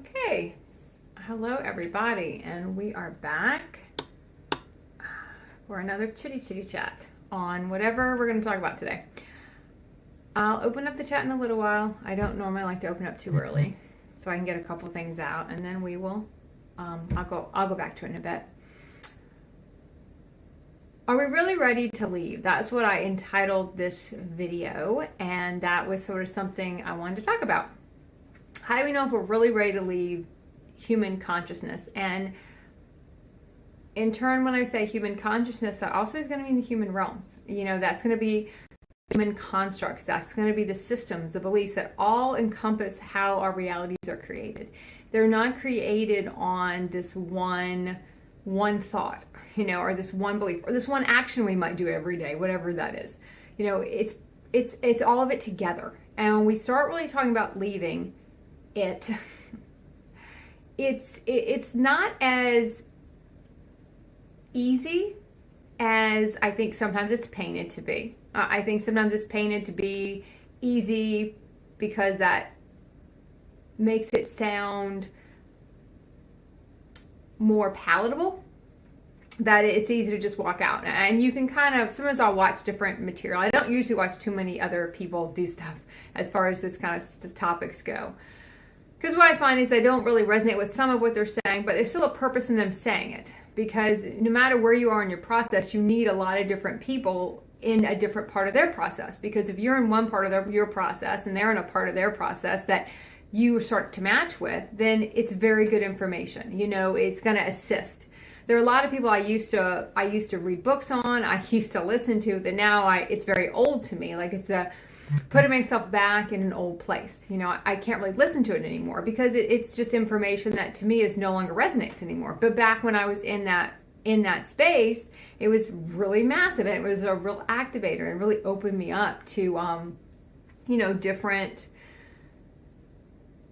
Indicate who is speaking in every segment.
Speaker 1: Okay, hello everybody, and we are back for another chitty chat on whatever we're going to talk about today. I'll open up the chat in a little while. I don't normally like to open up too early, so I can get a couple things out, and then we will. I'll go back to it in a bit. Are we really ready to leave? That's what I entitled this video, and that was sort of something I wanted to talk about. How do we know if we're really ready to leave human consciousness? And in turn, when I say human consciousness, that also is going to mean the human realms. That's going to be human constructs. That's going to be the systems, the beliefs that all encompass how our realities are created. They're not created on this one thought, or this one belief, or this one action we might do every day, whatever that is. It's all of it together. And when we start really talking about leaving, it's not as easy as I think sometimes it's painted to be. I think sometimes it's painted to be easy because that makes it sound more palatable, that it's easy to just walk out. And you can sometimes I'll watch different material. I don't usually watch too many other people do stuff as far as this kind of topics go. Because what I find is I don't really resonate with some of what they're saying, but there's still a purpose in them saying it. Because no matter where you are in your process, you need a lot of different people in a different part of their process. Because if you're in one part of your process and they're in a part of their process that you start to match with, then it's very good information. It's going to assist. There are a lot of people I used to read books on, I used to listen to, that now it's very old to me. Like it's putting myself back in an old place. I can't really listen to it anymore because it's just information that to me is no longer resonates anymore. But back when I was in that space, it was really massive, and it was a real activator and really opened me up to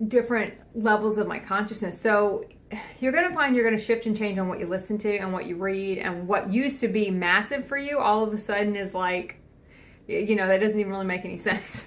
Speaker 1: different levels of my consciousness. So you're going to find you're going to shift and change on what you listen to and what you read, and what used to be massive for you all of a sudden is like, that doesn't even really make any sense.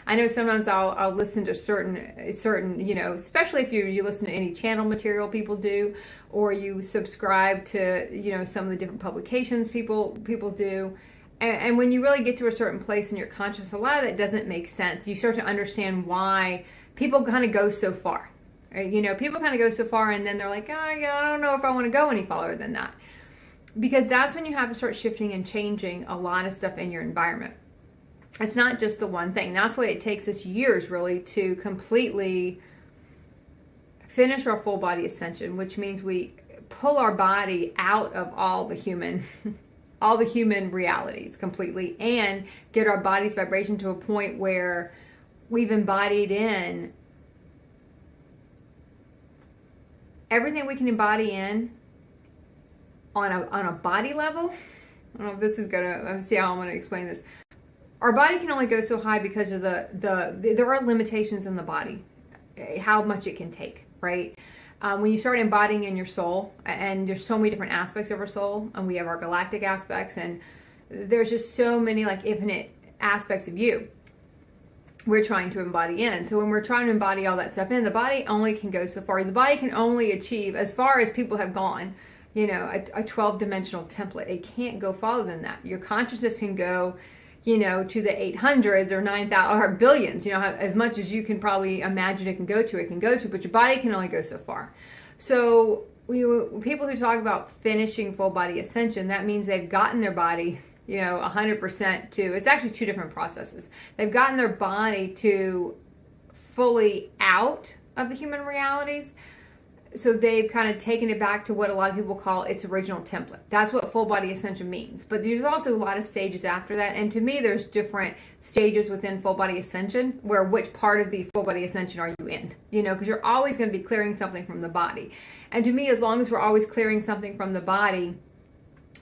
Speaker 1: I know sometimes I'll listen to certain, especially if you listen to any channel material people do, or you subscribe to, some of the different publications people do. And when you really get to a certain place in your conscious, a lot of that doesn't make sense. You start to understand why people kind of go so far. Right? People kind of go so far, and then they're like, I don't know if I want to go any farther than that. Because that's when you have to start shifting and changing a lot of stuff in your environment. It's not just the one thing. That's why it takes us years really to completely finish our full body ascension, which means we pull our body out of all the human realities completely, and get our body's vibration to a point where we've embodied in everything we can embody in on a body level. I don't know if this is gonna, see how I'm gonna explain this. Our body can only go so high because of there are limitations in the body, how much it can take, right? When you start embodying in your soul, and there's so many different aspects of our soul, and we have our galactic aspects, and there's just so many like infinite aspects of you we're trying to embody in. So when we're trying to embody all that stuff in, the body only can go so far. The body can only achieve as far as people have gone, a 12-dimensional template. It can't go farther than that. Your consciousness can go, to the 800s or 9,000 or billions, as much as you can probably imagine it can go to, but your body can only go so far. So people who talk about finishing full body ascension, that means they've gotten their body 100% to, it's actually two different processes. They've gotten their body to fully out of the human realities. So they've kind of taken it back to what a lot of people call its original template. That's what full body ascension means. But there's also a lot of stages after that. And to me, there's different stages within full body ascension, where which part of the full body ascension are you in? Because you're always going to be clearing something from the body. And to me, as long as we're always clearing something from the body,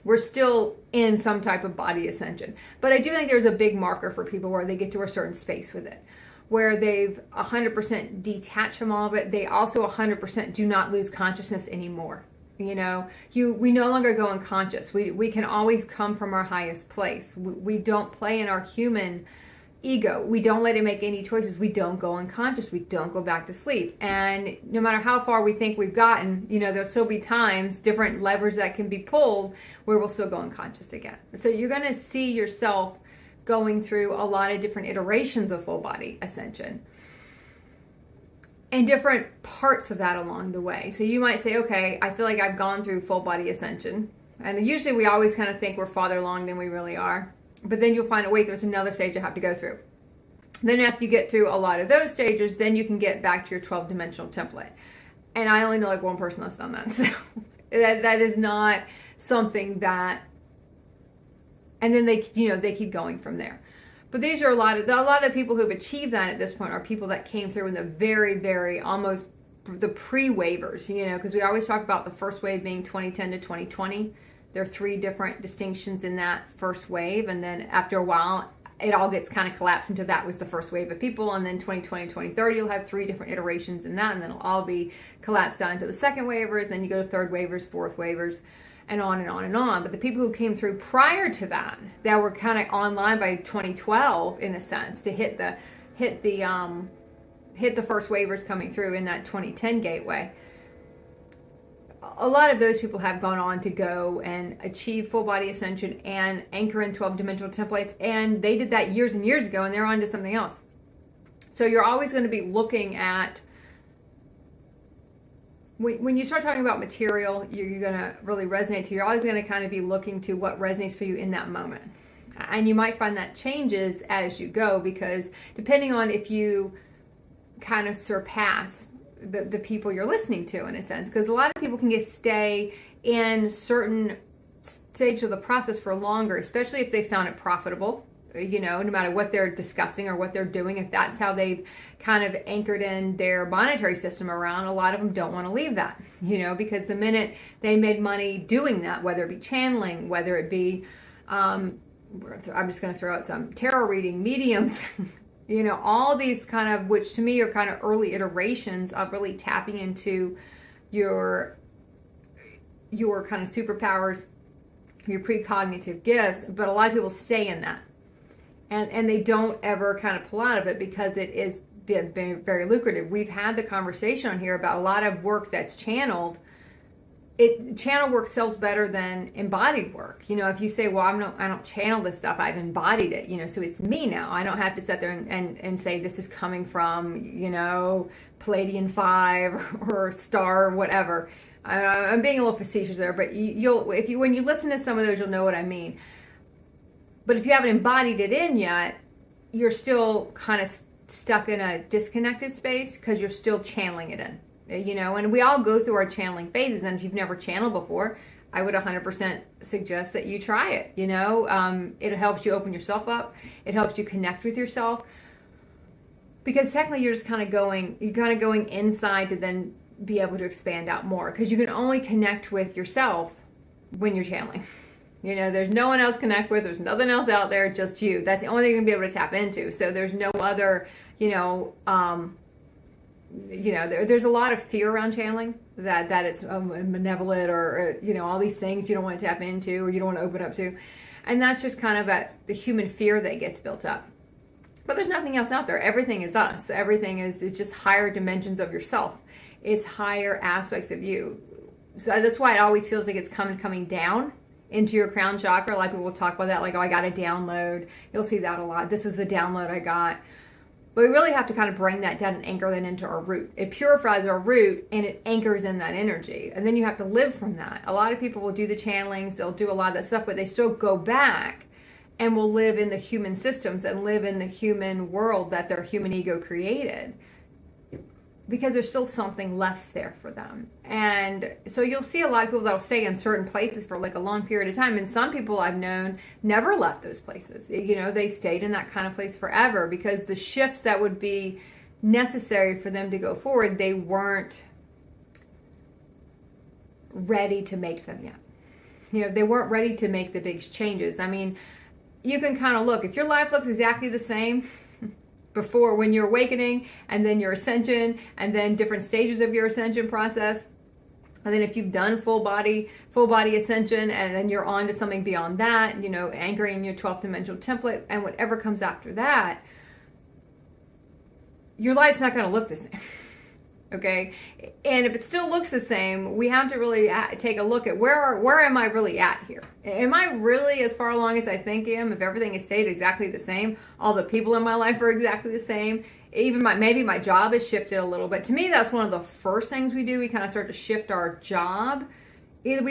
Speaker 1: we're still in some type of body ascension. But I do think there's a big marker for people where they get to a certain space with it, where they've 100% detached from all of it. They also 100% do not lose consciousness anymore. We no longer go unconscious. We can always come from our highest place. We don't play in our human ego. We don't let it make any choices. We don't go unconscious. We don't go back to sleep. And no matter how far we think we've gotten, there'll still be times, different levers that can be pulled where we'll still go unconscious again. So you're going to see yourself going through a lot of different iterations of full body ascension and different parts of that along the way. So you might say, okay, I feel like I've gone through full body ascension. And usually we always kind of think we're farther along than we really are. But then you'll find, wait, there's another stage I have to go through. Then after you get through a lot of those stages, then you can get back to your 12-dimensional template. And I only know like one person that's done that. So that is not something that, and then they keep going from there. But these are a lot of people who've achieved that at this point are people that came through in the very, very almost the pre-waivers, because we always talk about the first wave being 2010 to 2020. There are 3 different distinctions in that first wave, and then after a while, it all gets kind of collapsed into that was the first wave of people, and then 2020, 2030, you'll have 3 different iterations in that, and then it'll all be collapsed down into the second waivers, then you go to third waivers, fourth waivers, and on and on and on. But the people who came through prior to that were kind of online by 2012, in a sense, to hit the first waivers coming through in that 2010 gateway. A lot of those people have gone on to go and achieve full body ascension and anchor in 12-dimensional templates, and they did that years and years ago, and they're on to something else. So you're always going to be looking at, when you start talking about material, you're going to really resonate to, you're always going to kind of be looking to what resonates for you in that moment. And you might find that changes as you go, because depending on if you kind of surpass the people you're listening to, in a sense, because a lot of people can stay in certain stages of the process for longer, especially if they found it profitable, no matter what they're discussing or what they're doing. If that's how they've kind of anchored in their monetary system around, a lot of them don't want to leave that, because the minute they made money doing that, whether it be channeling, whether it be, I'm just going to throw out some tarot reading, mediums, all these kind of, which to me are kind of early iterations of really tapping into your kind of superpowers, your precognitive gifts. But a lot of people stay in that, and they don't ever kind of pull out of it because it is been very, very lucrative. We've had the conversation on here about a lot of work that's channeled. Channel work sells better than embodied work. If you say, well, I don't channel this stuff, I've embodied it, so it's me now. I don't have to sit there and say this is coming from, Palladian 5 or Star or whatever. I'm being a little facetious there, but when you listen to some of those, you'll know what I mean. But if you haven't embodied it in yet, you're still kind of stuck in a disconnected space because you're still channeling it in. And we all go through our channeling phases. And if you've never channeled before, I would 100% suggest that you try it. It helps you open yourself up. It helps you connect with yourself. Because technically you're kind of going inside to then be able to expand out more. Because you can only connect with yourself when you're channeling. There's no one else to connect with. There's nothing else out there, just you. That's the only thing you're going to be able to tap into. So there's no other, there's a lot of fear around channeling, that it's malevolent or all these things you don't want to tap into or you don't want to open up to. And that's just kind of the human fear that gets built up. But there's nothing else out there. Everything is us. Everything is just higher dimensions of yourself. It's higher aspects of you. So that's why it always feels like it's coming down into your crown chakra. A lot of people will talk about that, like, oh, I got a download. You'll see that a lot. This is the download I got. But we really have to kind of bring that down and anchor that into our root. It purifies our root and it anchors in that energy. And then you have to live from that. A lot of people will do the channelings, they'll do a lot of that stuff, but they still go back and will live in the human systems and live in the human world that their human ego created. Because there's still something left there for them. And so you'll see a lot of people that'll stay in certain places for like a long period of time. And some people I've known never left those places. They stayed in that kind of place forever because the shifts that would be necessary for them to go forward, they weren't ready to make them yet. They weren't ready to make the big changes. I mean, you can kind of look, if your life looks exactly the same before, when you're awakening, and then your ascension, and then different stages of your ascension process, And then if you've done full body ascension, and then you're on to something beyond that, anchoring your 12th dimensional template and whatever comes after that, your life's not going to look the same. Okay? And if it still looks the same, we have to really take a look at where am I really at here? Am I really as far along as I think I am? If everything has stayed exactly the same, all the people in my life are exactly the same, even maybe my job has shifted a little bit. To me, that's one of the first things we do. We kind of start to shift our job. Either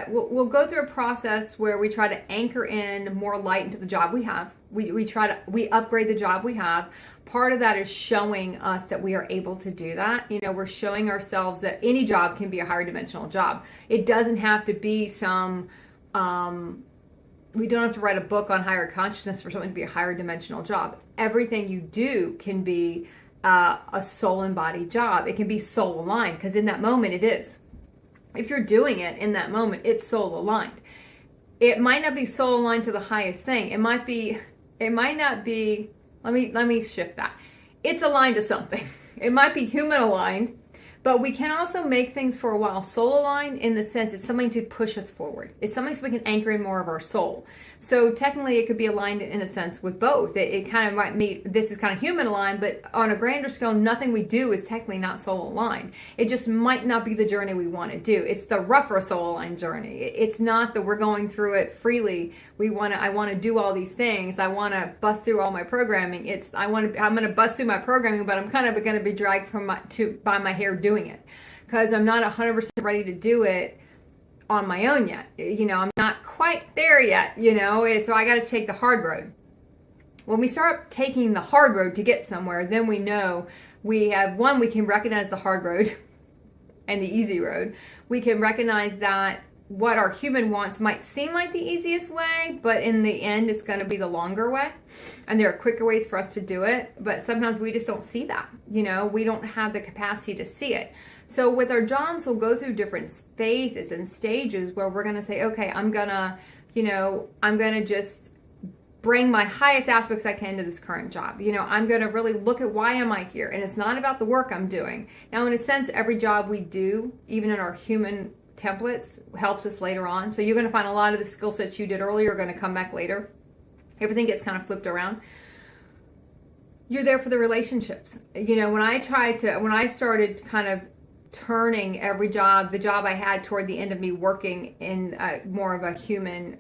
Speaker 1: we'll go through a process where we try to anchor in more light into the job we have. We upgrade the job we have. Part of that is showing us that we are able to do that. We're showing ourselves that any job can be a higher dimensional job. It doesn't have to be we don't have to write a book on higher consciousness for something to be a higher dimensional job. Everything you do can be a soul embodied job. It can be soul aligned, because in that moment it is. If you're doing it in that moment, it's soul aligned. It might not be soul aligned to the highest thing. It might not be, let me shift that. It's aligned to something. It might be human aligned, but we can also make things for a while soul aligned, in the sense it's something to push us forward. It's something so we can anchor in more of our soul. So technically it could be aligned in a sense with both. It kind of might meet, this is kind of human aligned, but on a grander scale, nothing we do is technically not soul aligned. It just might not be the journey we want to do. It's the rougher soul aligned journey. It's not that we're going through it freely. I want to do all these things. I want to bust through all my programming. I'm going to bust through my programming, but I'm kind of going to be dragged by my hair doing it, because I'm not 100% ready to do it on my own yet. I'm not quite there yet, so I got to take the hard road. When we start taking the hard road to get somewhere, then we know we can recognize the hard road and the easy road. We can recognize that what our human wants might seem like the easiest way, but in the end, it's going to be the longer way. And there are quicker ways for us to do it, but sometimes we just don't see that. We don't have the capacity to see it. So with our jobs, we'll go through different phases and stages where we're going to say, okay, I'm going to just bring my highest aspects I can to this current job. I'm going to really look at why am I here? And it's not about the work I'm doing. Now, in a sense, every job we do, even in our human templates, helps us later on. So you're going to find a lot of the skill sets you did earlier are going to come back later. Everything gets kind of flipped around. You're there for the relationships. When I started kind of turning every job, the job I had toward the end of me working in more of a human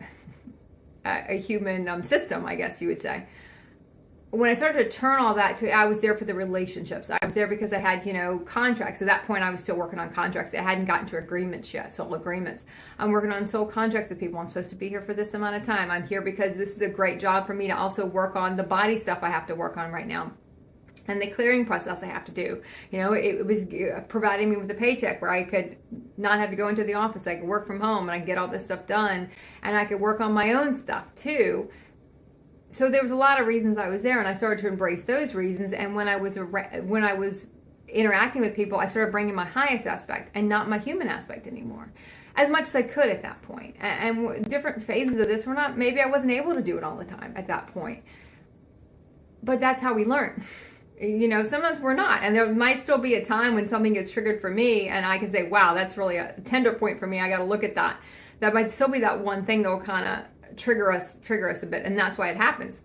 Speaker 1: system, I guess you would say. When I started to turn all that to, I was there for the relationships. I was there because I had, contracts. At that point, I was still working on contracts. I hadn't gotten to agreements yet, soul agreements. I'm working on soul contracts with people. I'm supposed to be here for this amount of time. I'm here because this is a great job for me to also work on the body stuff I have to work on right now. And the clearing process I have to do. It was providing me with a paycheck where I could not have to go into the office. I could work from home and I could get all this stuff done. And I could work on my own stuff too. So there was a lot of reasons I was there, and I started to embrace those reasons. And when I was interacting with people, I started bringing my highest aspect and not my human aspect anymore, as much as I could at that point. And different phases of this maybe I wasn't able to do it all the time at that point. But that's how we learn. Sometimes we're not. And there might still be a time when something gets triggered for me and I can say, wow, that's really a tender point for me. I got to look at that. That might still be that one thing that will kind of trigger us a bit. And that's why it happens.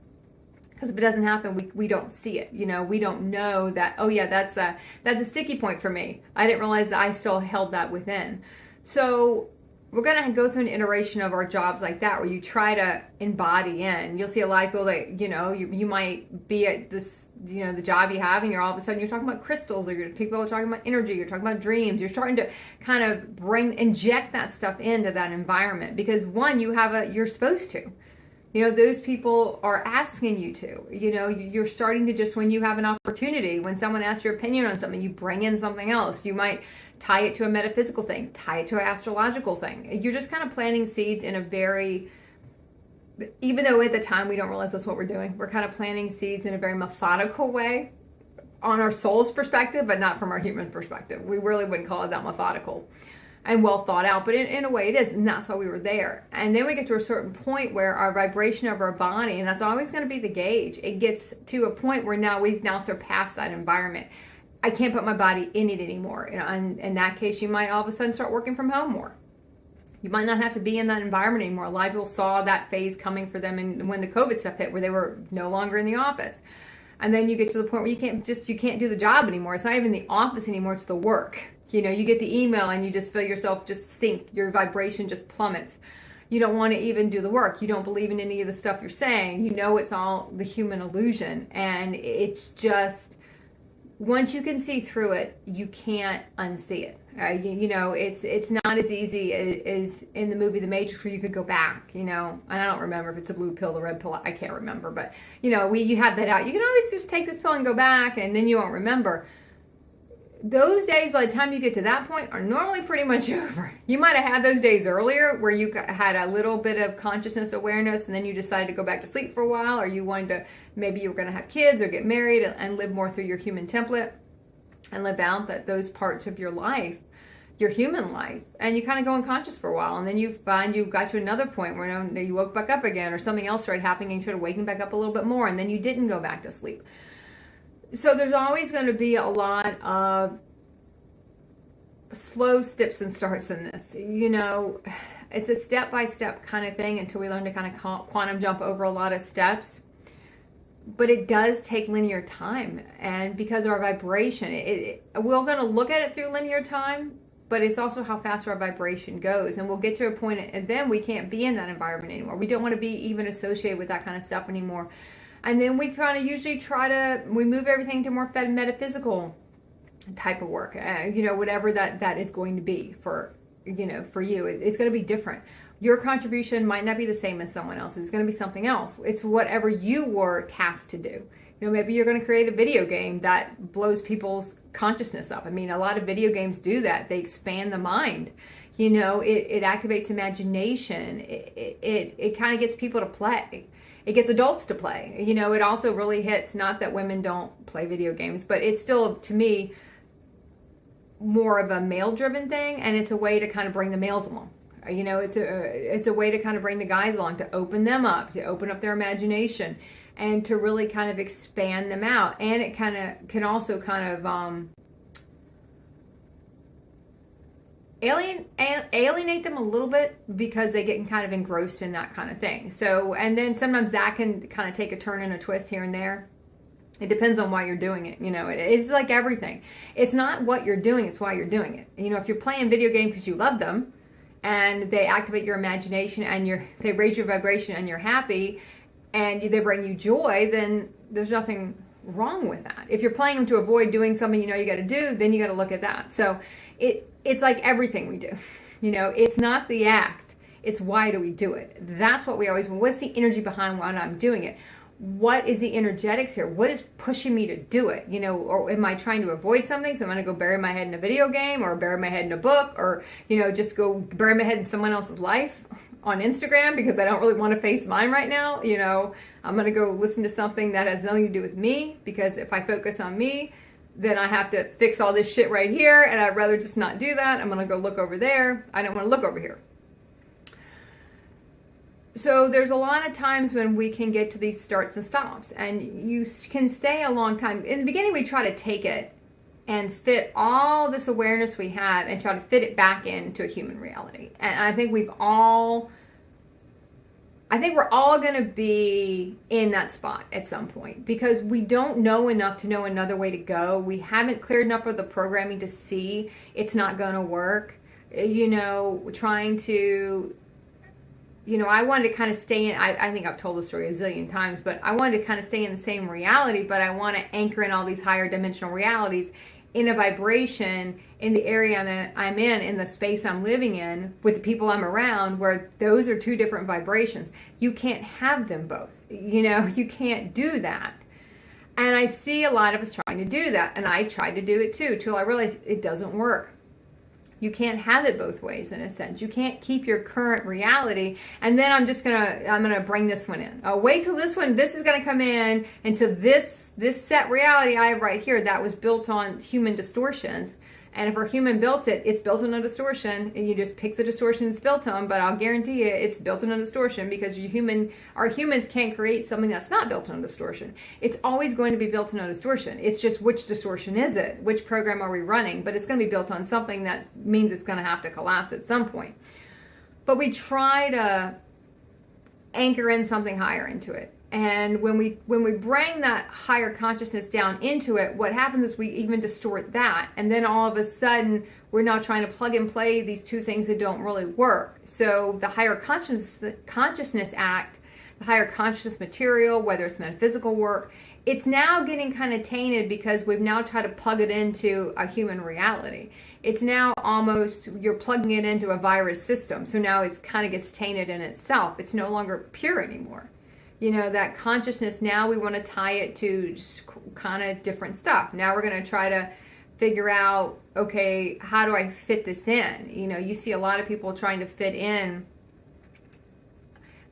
Speaker 1: Because if it doesn't happen, we don't see it. We don't know that, oh yeah, that's a sticky point for me. I didn't realize that I still held that within. So we're going to go through an iteration of our jobs like that, where you try to embody in. You'll see a lot of people that, you might be at this, the job you have, and all of a sudden you're talking about crystals, or people are talking about energy, you're talking about dreams. You're starting to kind of inject that stuff into that environment, because one, you're supposed to. Those people are asking you to. You're starting to just, when you have an opportunity, when someone asks your opinion on something, you bring in something else. You might tie it to a metaphysical thing, tie it to an astrological thing. You're just kind of planting seeds in a very, even though at the time we don't realize that's what we're doing, we're kind of planting seeds in a very methodical way on our soul's perspective, but not from our human perspective. We really wouldn't call it that methodical and well thought out, but in a way it is, and that's why we were there. And then we get to a certain point where our vibration of our body, and that's always going to be the gauge, it gets to a point where we've now surpassed that environment. I can't put my body in it anymore. And in that case, you might all of a sudden start working from home more. You might not have to be in that environment anymore. A lot of people saw that phase coming for them and when the COVID stuff hit, where they were no longer in the office. And then you get to the point where you can't do the job anymore. It's not even the office anymore, it's the work. You get the email and you just feel yourself just sink. Your vibration just plummets. You don't want to even do the work. You don't believe in any of the stuff you're saying. It's all the human illusion. And it's just, once you can see through it, you can't unsee it. It's not as easy as in the movie The Matrix, where you could go back, and I don't remember if it's a blue pill or red pill. I can't remember, but you have that out. You can always just take this pill and go back, and then you won't remember. Those days, by the time you get to that point, are normally pretty much over. You might have had those days earlier where you had a little bit of consciousness awareness, and then you decided to go back to sleep for a while, or you wanted to, maybe you were going to have kids or get married and live more through your human template and live out those parts of your life, your human life, and you kind of go unconscious for a while, and then you find you got to another point where you woke back up again, or something else started happening and you started waking back up a little bit more, and then you didn't go back to sleep. So there's always going to be a lot of slow steps and starts in this. It's a step-by-step kind of thing until we learn to kind of quantum jump over a lot of steps. But it does take linear time. And because of our vibration, we're going to look at it through linear time, but it's also how fast our vibration goes. And we'll get to a point, and then we can't be in that environment anymore. We don't want to be even associated with that kind of stuff anymore. And then we kind of usually we move everything to more metaphysical type of work, whatever that is going to be for you. It's going to be different. Your contribution might not be the same as someone else's. It's going to be something else. It's whatever you were tasked to do. Maybe you're going to create a video game that blows people's consciousness up. I mean, a lot of video games do that. They expand the mind. It activates imagination. It kind of gets people to play. It gets adults to play. It also really hits, not that women don't play video games, but it's still, to me, more of a male-driven thing, and it's a way to kind of bring the males along. It's a way to kind of bring the guys along, to open them up, to open up their imagination, and to really kind of expand them out. And it kind of can also kind of alienate them a little bit, because they get kind of engrossed in that kind of thing. So, and then sometimes that can kind of take a turn and a twist here and there. It depends on why you're doing it. It's like everything. It's not what you're doing, it's why you're doing it. If you're playing video games because you love them, and they activate your imagination, and they raise your vibration, and you're happy, and they bring you joy, then there's nothing wrong with that. If you're playing them to avoid doing something you got to do, then you got to look at that. So it's like everything we do. It's not the act, it's why do we do it. That's what we always want. What's the energy behind why I'm doing it? What is the energetics here? What is pushing me to do it? Or am I trying to avoid something? So I'm going to go bury my head in a video game, or bury my head in a book, or, just go bury my head in someone else's life on Instagram because I don't really want to face mine right now. I'm going to go listen to something that has nothing to do with me, because if I focus on me, then I have to fix all this shit right here, and I'd rather just not do that. I'm going to go look over there. I don't want to look over here. So there's a lot of times when we can get to these starts and stops, and you can stay a long time. In the beginning, we try to take it and fit all this awareness we have and try to fit it back into a human reality. And I think we're all going to be in that spot at some point, because we don't know enough to know another way to go. We haven't cleared enough of the programming to see it's not going to work. Trying to... I wanted to kind of stay in, I think I've told the story a zillion times, but I wanted to kind of stay in the same reality, but I want to anchor in all these higher dimensional realities in a vibration in the area that I'm in the space I'm living in, with the people I'm around, where those are two different vibrations. You can't have them both. You can't do that. And I see a lot of us trying to do that, and I tried to do it too, till I realized it doesn't work. You can't have it both ways, in a sense. You can't keep your current reality, and then I'm gonna bring this one in. Oh, wait till this is gonna come in into this set reality I have right here that was built on human distortions. And if our human built it, it's built in a distortion, and you just pick the distortion it's built on, but I'll guarantee you it's built in a distortion because our humans can't create something that's not built in a distortion. It's always going to be built in a distortion. It's just which distortion is it? Which program are we running? But it's going to be built on something that means it's going to have to collapse at some point. But we try to anchor in something higher into it. And when we bring that higher consciousness down into it, what happens is we even distort that. And then all of a sudden, we're now trying to plug and play these two things that don't really work. So the higher consciousness act, the higher consciousness material, whether it's metaphysical work, it's now getting kind of tainted because we've now tried to plug it into a human reality. It's now almost, you're plugging it into a virus system. So now it kind of gets tainted in itself. It's no longer pure anymore. That consciousness, now we want to tie it to just kind of different stuff. Now we're going to try to figure out, okay, how do I fit this in? You see a lot of people trying to fit in.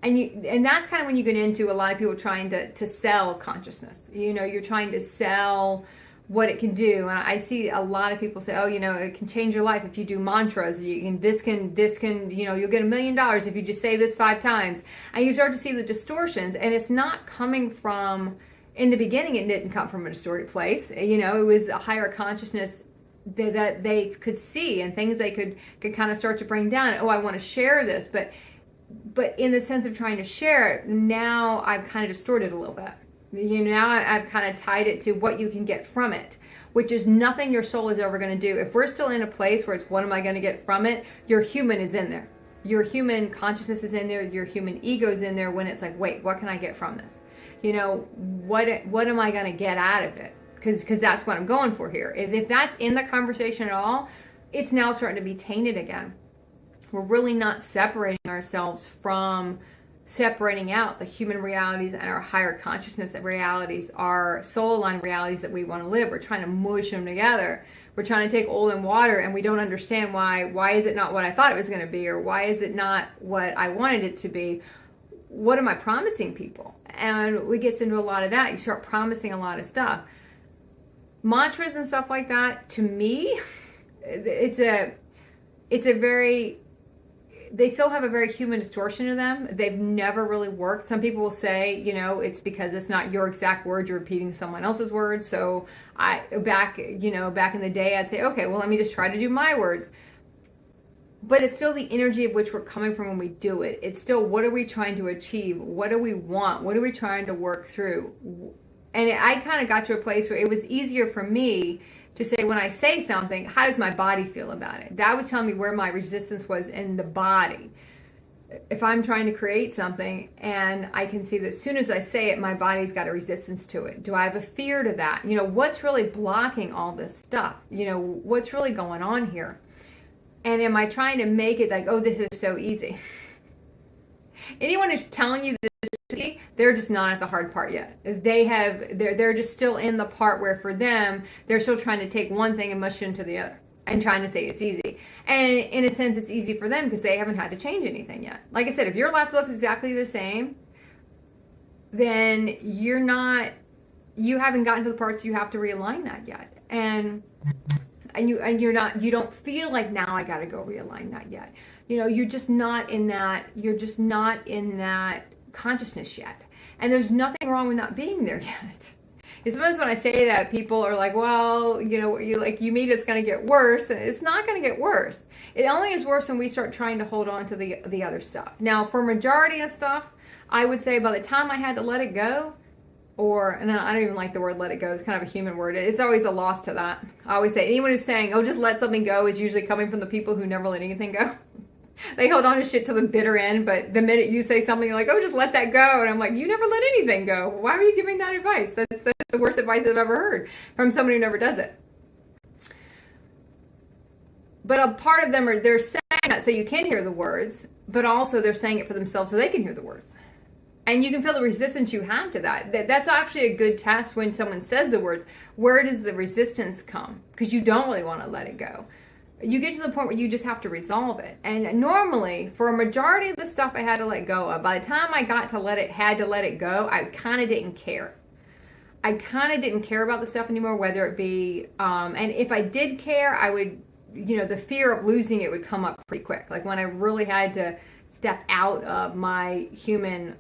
Speaker 1: And that's kind of when you get into a lot of people trying to sell consciousness. You're trying to sell what it can do. And I see a lot of people say, oh, it can change your life if you do mantras. This can, you'll get $1 million if you just say this 5 times. And you start to see the distortions, and it's not coming from, in the beginning, it didn't come from a distorted place. It was a higher consciousness that they could see and things they could kind of start to bring down. Oh, I want to share this. But in the sense of trying to share it, now I've kind of distorted a little bit. Now I've kind of tied it to what you can get from it, which is nothing your soul is ever going to do. If we're still in a place where it's what am I going to get from it, your human is in there. Your human consciousness is in there. Your human ego is in there when it's like, wait, what can I get from this? What am I going to get out of it? Because that's what I'm going for here. If that's in the conversation at all, it's now starting to be tainted again. We're really not separating ourselves from separating out the human realities and our higher consciousness realities, our soul-aligned realities that we want to live. We're trying to mush them together. We're trying to take oil and water, and we don't understand why is it not what I thought it was going to be, or why is it not what I wanted it to be? What am I promising people? And we get into a lot of that. You start promising a lot of stuff. Mantras and stuff like that, to me, it's a very... They still have a very human distortion to them. They've never really worked. Some people will say, it's because it's not your exact words, you're repeating someone else's words. So back in the day, I'd say, okay, well, let me just try to do my words. But it's still the energy of which we're coming from when we do it. It's still, what are we trying to achieve? What do we want? What are we trying to work through? And I kind of got to a place where it was easier for me to say, when I say something, how does my body feel about it? That was telling me where my resistance was in the body. If I'm trying to create something and I can see that as soon as I say it, my body's got a resistance to it. Do I have a fear to that? What's really blocking all this stuff? What's really going on here? And am I trying to make it like, oh, this is so easy? Anyone who's telling you this, they're just not at the hard part yet. They're just still in the part where for them, they're still trying to take one thing and mush it into the other and trying to say it's easy. And in a sense, it's easy for them because they haven't had to change anything yet. Like I said, if your life looks exactly the same, then you haven't gotten to the parts you have to realign that yet. And you don't feel like now I got to go realign that yet. You're just not in that consciousness yet. And there's nothing wrong with not being there yet. Sometimes when I say that, people are like, well, you mean it's going to get worse. And it's not going to get worse. It only is worse when we start trying to hold on to the other stuff. Now, for majority of stuff, I would say by the time I had to let it go, and I don't even like the word let it go. It's kind of a human word. It's always a loss to that. I always say anyone who's saying, oh, just let something go is usually coming from the people who never let anything go. They hold on to shit to the bitter end, but the minute you say something like, oh, just let that go. And I'm like, you never let anything go. Why are you giving that advice? That's the worst advice I've ever heard from somebody who never does it. But a part of them they're saying that so you can hear the words, but also they're saying it for themselves so they can hear the words. And you can feel the resistance you have to that. That's actually a good test when someone says the words. Where does the resistance come? Because you don't really want to let it go. You get to the point where you just have to resolve it. And normally, for a majority of the stuff I had to let go of, by the time I got to had to let it go, I kind of didn't care. I kind of didn't care about the stuff anymore, whether it be, and if I did care, I would, the fear of losing it would come up pretty quick. Like when I really had to step out of my human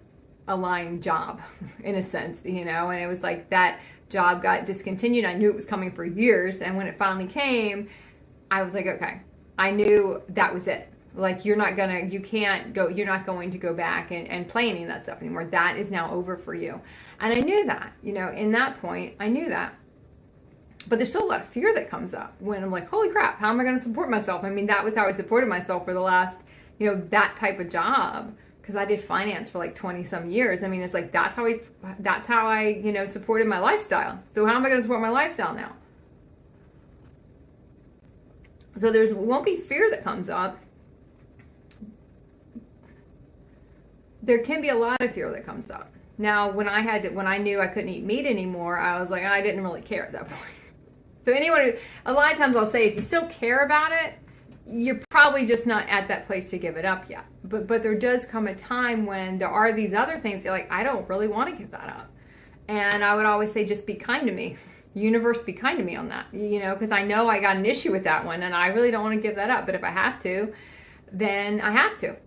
Speaker 1: aligned job, in a sense, and it was like that job got discontinued. I knew it was coming for years. And when it finally came, I was like, okay, I knew that was it. Like you're not going to go back and play any of that stuff anymore. That is now over for you. And I knew that, in that point, I knew that. But there's still a lot of fear that comes up when I'm like, holy crap, how am I going to support myself? I mean, that was how I supported myself for the last, that type of job. Because I did finance for like 20 some years. I mean, it's like, that's how I supported my lifestyle. So how am I going to support my lifestyle now? So there won't be fear that comes up. There can be a lot of fear that comes up. Now, when I knew I couldn't eat meat anymore, I was like, I didn't really care at that point. So a lot of times I'll say, if you still care about it, you're probably just not at that place to give it up yet. But there does come a time when there are these other things you're like, I don't really want to give that up. And I would always say, just be kind to me. Universe, be kind to me on that. Because I know I got an issue with that one and I really don't want to give that up. But if I have to, then I have to.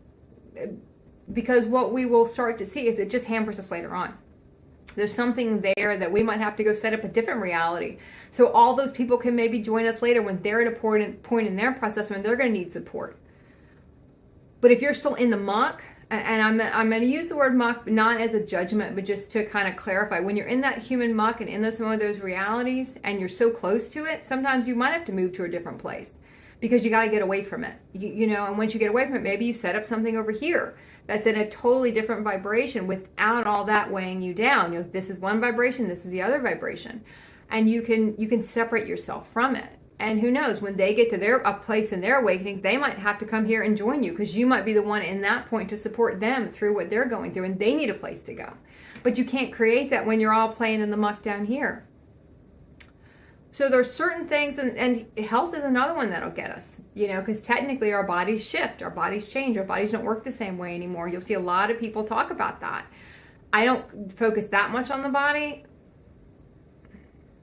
Speaker 1: Because what we will start to see is it just hampers us later on. There's something there that we might have to go set up a different reality. So all those people can maybe join us later when they're at a point in their process when they're going to need support. But if you're still in the muck, and I'm going to use the word muck, not as a judgment, but just to kind of clarify, when you're in that human muck and in some of those realities and you're so close to it, sometimes you might have to move to a different place because you got to get away from it. And once you get away from it, maybe you set up something over here that's in a totally different vibration without all that weighing you down. This is one vibration, this is the other vibration. And you can separate yourself from it. And who knows, when they get to a place in their awakening, they might have to come here and join you because you might be the one in that point to support them through what they're going through and they need a place to go. But you can't create that when you're all playing in the muck down here. So there's certain things, and health is another one that'll get us, because technically our bodies shift, our bodies change, our bodies don't work the same way anymore. You'll see a lot of people talk about that. I don't focus that much on the body,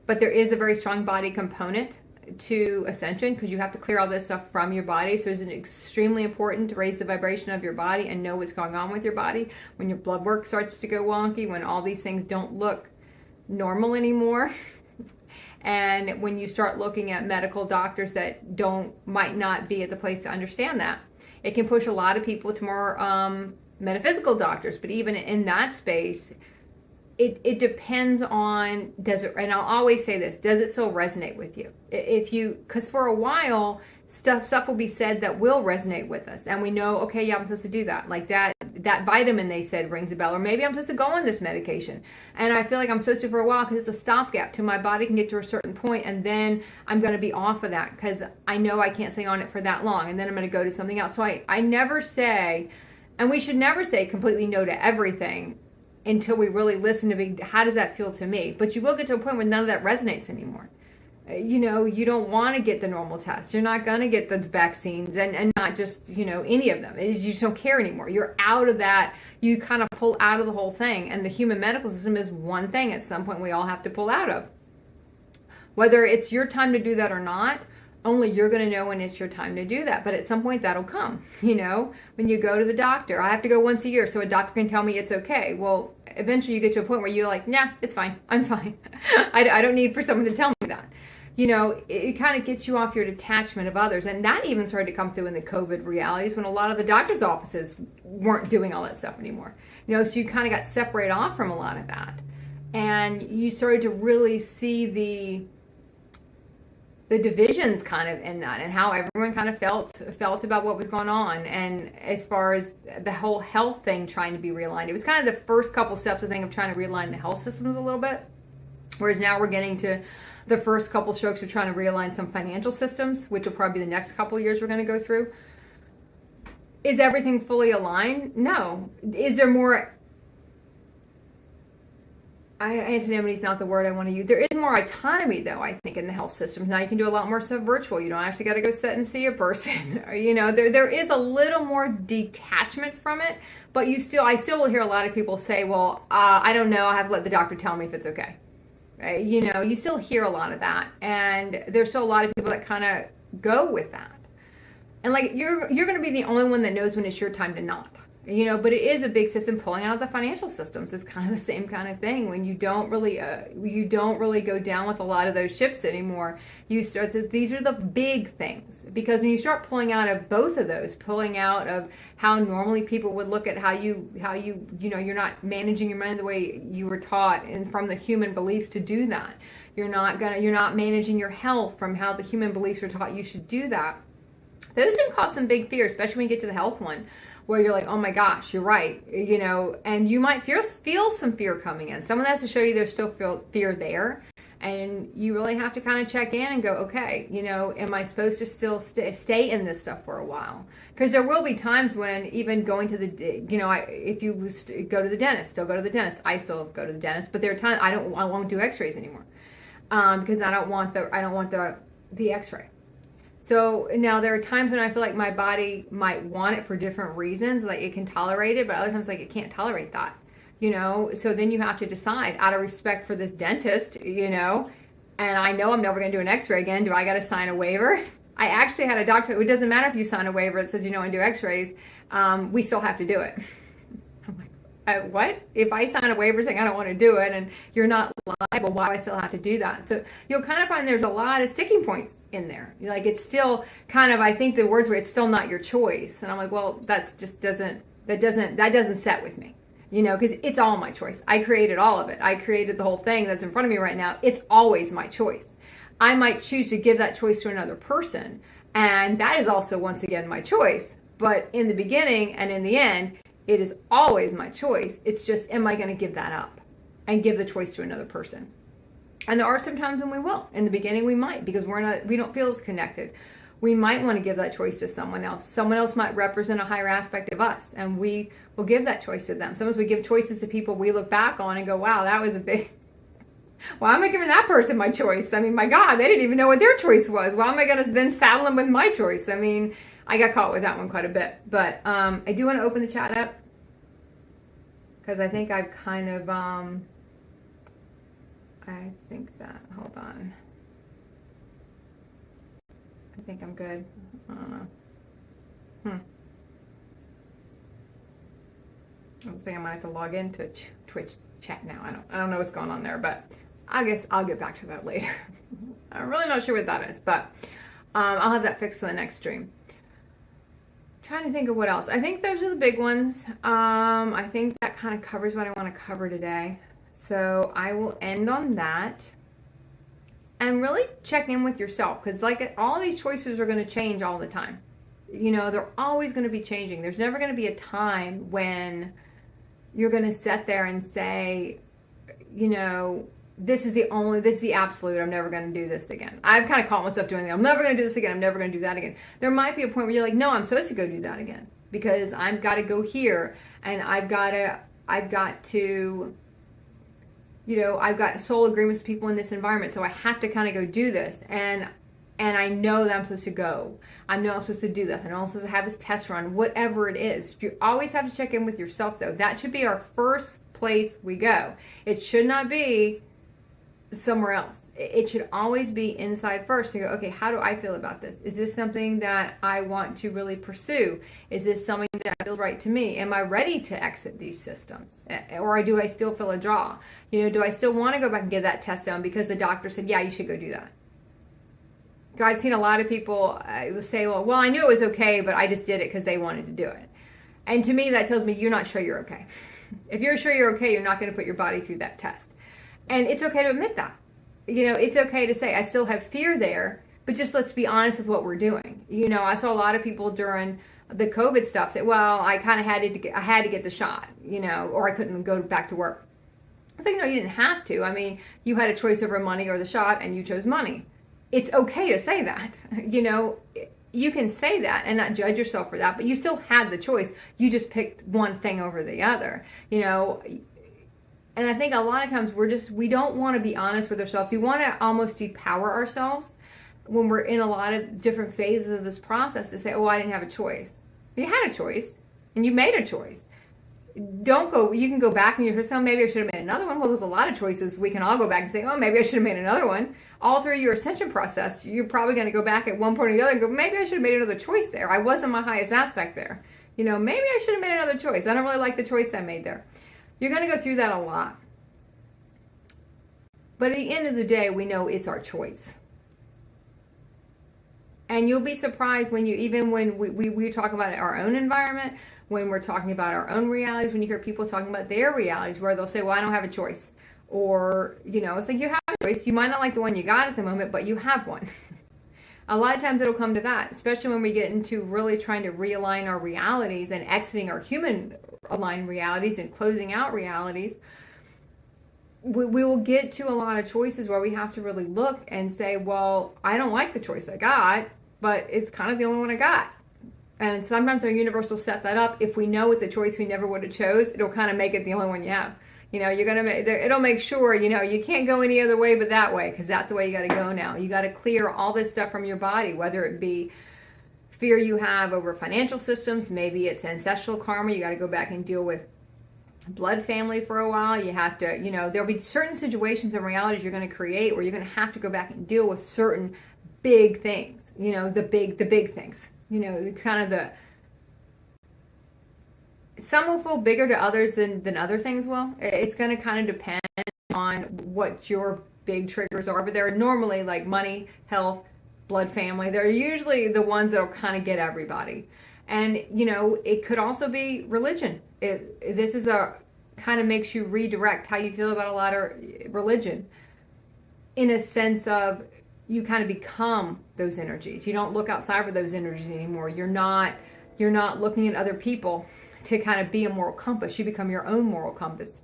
Speaker 1: but there is a very strong body component to ascension because you have to clear all this stuff from your body. So it's extremely important to raise the vibration of your body and know what's going on with your body. When your blood work starts to go wonky, when all these things don't look normal anymore, and when you start looking at medical doctors that might not be at the place to understand that, it can push a lot of people to more metaphysical doctors. But even in that space, it depends on, and I'll always say this, does it still resonate with you? Because for a while, stuff will be said that will resonate with us. And we know, okay, yeah, I'm supposed to do that. Like that vitamin they said rings a bell. Or maybe I'm supposed to go on this medication. And I feel like I'm supposed to for a while because it's a stopgap till my body can get to a certain point, and then I'm going to be off of that because I know I can't stay on it for that long. And then I'm going to go to something else. So I never say, and we should never say completely no to everything until we really listen to how does that feel to me? But you will get to a point where none of that resonates anymore. You don't want to get the normal test. You're not going to get the vaccines and not just, any of them. You just don't care anymore. You're out of that. You kind of pull out of the whole thing. And the human medical system is one thing at some point we all have to pull out of. Whether it's your time to do that or not, only you're going to know when it's your time to do that. But at some point that'll come, when you go to the doctor. I have to go once a year so a doctor can tell me it's okay. Well, eventually you get to a point where you're like, nah, it's fine. I'm fine. I don't need for someone to tell me that. It kind of gets you off your detachment of others. And that even started to come through in the COVID realities when a lot of the doctor's offices weren't doing all that stuff anymore. So you kind of got separated off from a lot of that. And you started to really see the divisions kind of in that and how everyone kind of felt about what was going on. And as far as the whole health thing trying to be realigned, it was kind of the first couple steps, I think, of trying to realign the health systems a little bit. Whereas now we're getting to the first couple strokes of trying to realign some financial systems, which will probably be the next couple of years we're going to go through. Is everything fully aligned? No. Is there more? Anonymity is not the word I want to use. There is more autonomy, though, I think, in the health systems. Now you can do a lot more stuff virtual. You don't actually got to go sit and see a person. There is a little more detachment from it, but I still will hear a lot of people say, well, I don't know. I have to let the doctor tell me if it's okay. You know, you still hear a lot of that, and there's still a lot of people that kind of go with that. And like you're going to be the only one that knows when it's your time to not. You know, but it is a big system pulling out of the financial systems. It's kind of the same kind of thing when you don't really go down with a lot of those ships anymore. You start to, these are the big things, because when you start pulling out of both of those, pulling out of how normally people would look at how you know, you're not managing your money the way you were taught and from the human beliefs to do that. You're not managing your health from how the human beliefs were taught you should do that. Those can cause some big fear, especially when you get to the health one, where you're like, oh my gosh, you're right, you know, and you might feel some fear coming in. Some of that's to show you there's still fear there, and you really have to kind of check in and go, okay, you know, am I supposed to still stay in this stuff for a while? Because there will be times when even going to the, you know, if you go to the dentist, still go to the dentist. I still go to the dentist, but there are times I won't do X-rays anymore, because I don't want the X-ray. So now there are times when I feel like my body might want it for different reasons, like it can tolerate it, but other times like it can't tolerate that, you know? So then you have to decide, out of respect for this dentist, you know, and I know I'm never going to do an X-ray again. Do I got to sign a waiver? I actually had a doctor, it doesn't matter if you sign a waiver that says you know and do X-rays, we still have to do it. I'm like, what? If I sign a waiver saying I don't want to do it and you're not liable, why do I still have to do that? So you'll kind of find there's a lot of sticking points in there. Like it's still kind of, I think the words were, it's still not your choice. And I'm like, well, that doesn't set with me, you know, because it's all my choice. I created all of it. I created the whole thing that's in front of me right now. It's always my choice. I might choose to give that choice to another person, and that is also, once again, my choice. But in the beginning and in the end, it is always my choice. It's just, am I going to give that up and give the choice to another person? And there are some times when we will. In the beginning, we might, because we don't feel as connected. We might want to give that choice to someone else. Someone else might represent a higher aspect of us, and we will give that choice to them. Sometimes we give choices to people we look back on and go, wow, that was a big... Why am I giving that person my choice? I mean, my God, they didn't even know what their choice was. Why am I going to then saddle them with my choice? I mean, I got caught with that one quite a bit. But I do want to open the chat up, because I think I've kind of... I think that, hold on. I think I'm good. I don't know. I was thinking I might have to log into Twitch chat now. I don't know what's going on there, but I guess I'll get back to that later. I'm really not sure what that is, but I'll have that fixed for the next stream. Trying to think of what else. I think those are the big ones. I think that kind of covers what I want to cover today. So I will end on that. And really check in with yourself, because like all these choices are going to change all the time. You know, they're always going to be changing. There's never going to be a time when you're going to sit there and say, you know, this is the absolute, I'm never going to do this again. I've kind of caught myself doing that. I'm never going to do this again. I'm never going to do that again. There might be a point where you're like, no, I'm supposed to go do that again, because I've got to go here, and I've got to, you know, I've got soul agreements with people in this environment, so I have to kind of go do this. And I know that I'm supposed to go. I know I'm supposed to do this. I know I'm supposed to have this test run, whatever it is. You always have to check in with yourself, though. That should be our first place we go. It should not be somewhere else. It should always be inside first to go, okay, how do I feel about this? Is this something that I want to really pursue? Is this something that feels right to me? Am I ready to exit these systems? Or do I still feel a draw? You know, do I still want to go back and get that test done because the doctor said, yeah, you should go do that? I've seen a lot of people say, well, I knew it was okay, but I just did it because they wanted to do it. And to me, that tells me you're not sure you're okay. If you're sure you're okay, you're not going to put your body through that test. And it's okay to admit that. You know, it's okay to say, I still have fear there, but just let's be honest with what we're doing. You know, I saw a lot of people during the COVID stuff say, well, I kind of had to get the shot, you know, or I couldn't go back to work. It's like, no, you didn't have to. I mean, you had a choice over money or the shot, and you chose money. It's okay to say that. You know, you can say that and not judge yourself for that, but you still had the choice. You just picked one thing over the other, you know. And I think a lot of times we don't want to be honest with ourselves. We want to almost depower ourselves when we're in a lot of different phases of this process to say, oh, I didn't have a choice. You had a choice, and you made a choice. don't go, you can go back and you're just, oh, maybe I should have made another one. Well, there's a lot of choices. We can all go back and say, oh, maybe I should have made another one. All through your ascension process, you're probably going to go back at one point or the other and go, maybe I should have made another choice there. I wasn't my highest aspect there. You know, maybe I should have made another choice. I don't really like the choice I made there. You're going to go through that a lot. But at the end of the day, we know it's our choice. And you'll be surprised when we talk about our own environment, when we're talking about our own realities, when you hear people talking about their realities where they'll say, well, I don't have a choice. Or, you know, it's like you have a choice. You might not like the one you got at the moment, but you have one. A lot of times it'll come to that, especially when we get into really trying to realign our realities and exiting our human aligned realities and closing out realities. We will get to a lot of choices where we have to really look and say, well, I don't like the choice I got, but it's kind of the only one I got. And sometimes our universe will set that up. If we know it's a choice we never would have chose, it'll kind of make it the only one you have. You know, it'll make sure, you know, you can't go any other way but that way, because that's the way you got to go now. You got to clear all this stuff from your body, whether it be fear you have over financial systems, maybe it's ancestral karma. You got to go back and deal with blood family for a while. You have to, you know, there'll be certain situations and realities you're going to create where you're going to have to go back and deal with certain big things, you know, the big things, you know, kind of the, some will feel bigger to others than other things will. It's going to kind of depend on what your big triggers are, but they're normally like money, health, blood family. They're usually the ones that'll kind of get everybody. And, you know, it could also be religion. This is a kind of makes you redirect how you feel about a lot of religion, in a sense of you kind of become those energies. You don't look outside for those energies anymore. You're not looking at other people to kind of be a moral compass. You become your own moral compass.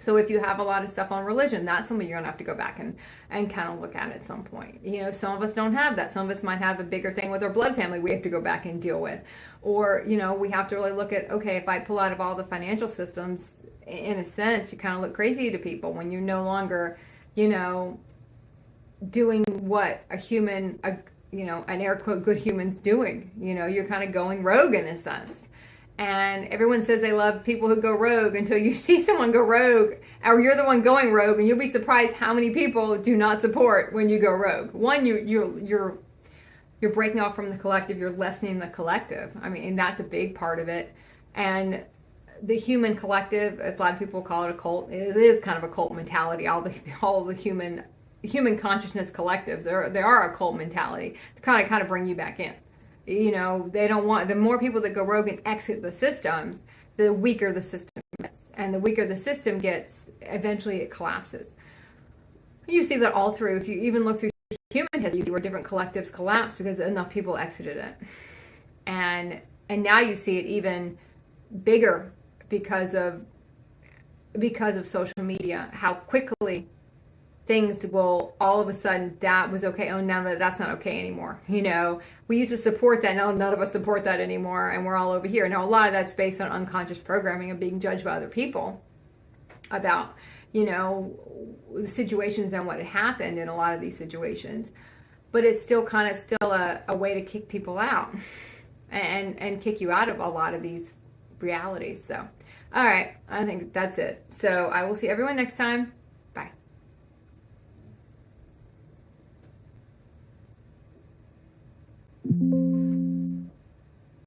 Speaker 1: So if you have a lot of stuff on religion, that's something you're going to have to go back and kind of look at some point. You know, some of us don't have that. Some of us might have a bigger thing with our blood family we have to go back and deal with. Or, you know, we have to really look at, okay, if I pull out of all the financial systems, in a sense, you kind of look crazy to people when you're no longer, you know, doing what a human, you know, an air quote, good human's doing. You know, you're kind of going rogue in a sense. And everyone says they love people who go rogue until you see someone go rogue, or you're the one going rogue, and you'll be surprised how many people do not support when you go rogue. One, you're breaking off from the collective, you're lessening the collective. I mean, and that's a big part of it. And the human collective, as a lot of people call it a cult, it is kind of a cult mentality. All the human consciousness collectives, they are a cult mentality to kind of bring you back in. You know, they don't want, the more people that go rogue and exit the systems, the weaker the system gets. And the weaker the system gets, eventually it collapses. You see that all through, if you even look through human history, you see where different collectives collapse because enough people exited it. And now you see it even bigger because of social media, how quickly things will all of a sudden, that was okay, oh, now that's not okay anymore. You know, we used to support that, now none of us support that anymore, and we're all over here. Now a lot of that's based on unconscious programming and being judged by other people about, you know, the situations and what had happened in a lot of these situations. But it's still a way to kick people out and kick you out of a lot of these realities. So all right, I think that's it. So I will see everyone next time.